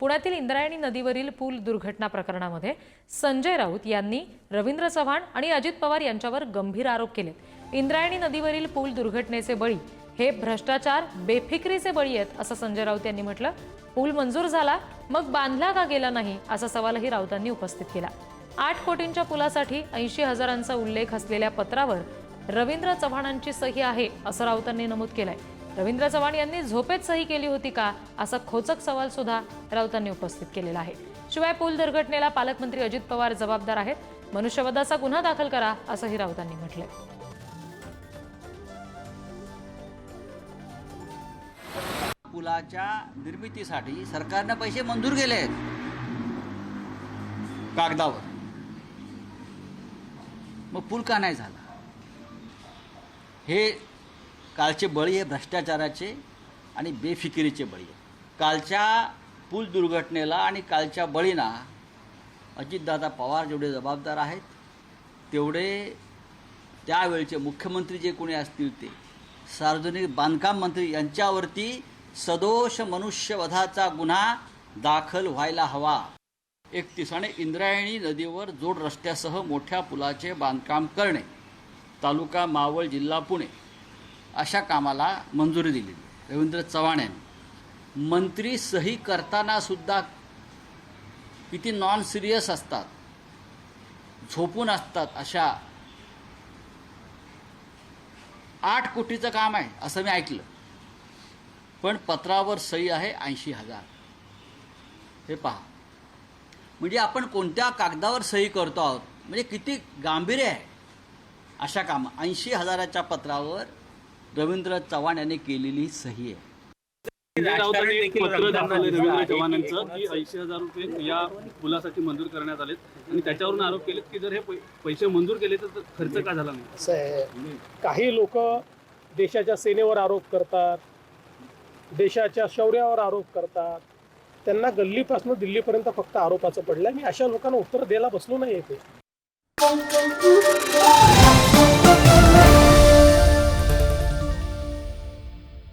पुण्यातील इंद्रायणी नदीवरील पूल दुर्घटना प्रकरणामध्ये संजय राऊत यांनी रवींद्र चव्हाण आणि अजित पवार यांच्यावर गंभीर आरोप केलेत। इंद्रायणी नदीवरील पूल दुर्घटनेचे बळी हे भ्रष्टाचार बेफिक्रीचे बळी आहेत असं संजय राऊत यांनी म्हटलं। पूल मंजूर झाला मग बांधला का गेला नाही असा सवालही राऊतांनी उपस्थित केला। 8 कोटींच्या पुलासाठी 80,000चा उल्लेख असलेल्या पत्रावर रवींद्र चव्हाणांची सही आहे असं राऊतांनी नमूद केलंय। रवींद्र चव्हाण यांनी झोपेत सही केली होती का असा खोचक सवाल सुद्धा राऊतांनी उपस्थित केलेला आहे। शिवाय पूल दुर्घटनेला पालकमंत्री अजित पवार जबाबदार आहेत, मनुष्यवधाचा गुन्हा दाखल करा असंही राऊतांनी म्हटलंय। पुलाच्या निर्मितीसाठी सरकारने पैसे मंजूर केले आहेत कागदावर, मग पूल का नाही झाला? हे कालचे बळी हे भ्रष्टाचाराचे आणि बेफिकिरीचे बळी आहे। कालच्या पूल दुर्घटनेला आणि कालच्या बळींना अजितदादा पवार जेवढे जबाबदार आहेत तेवढे त्यावेळचे मुख्यमंत्री जे कोणी असतील ते सार्वजनिक बांधकाम मंत्री यांच्यावरती सदोष मनुष्यवधाचा गुन्हा दाखल व्हायला हवा। 31 इंद्रायणी नदीवर जोड रस्त्यासह मोठ्या पुलाचे बांधकाम करणे, तालुका मावळ, जिल्हा पुणे अशा कामाला मंजुरी दिली रवींद्र चव्हाण यांनी। मंत्री सही करताना सुद्धा किती नॉन सिरियस असतात, झोपून असतात। अशा 8 कोटीचं काम आहे असं मी ऐकलं, पण पत्रावर सही आहे 80,000। हे पहा, म्हणजे आपण कोणत्या कागदावर सही करतो आहोत, म्हणजे किती गांभीर्य आहे अशा काम। 80,000च्या पत्रावर रवींद्र चव्हाण यांनी केलेली सही आहे। राऊतांनी एक पत्र दाखवले रवींद्र चव्हाणांचं की 80,000 रुपये या पुलासाठी मंजूर करण्यात आलेत आणि त्याच्यावरून आरोप केलेत की जर हे पैसे मंजूर केले तर खर्च का झाला नाही असं आहे। काही लोक देशाच्या सेनेवर आरोप करतात, देशाच्या शौर्यावर आरोप करतात, त्यांना गल्लीपासून दिल्लीपर्यंत फक्त आरोपाचं पडलंय। मी अशा लोकांना उत्तर द्यायला बसलो नाही येते।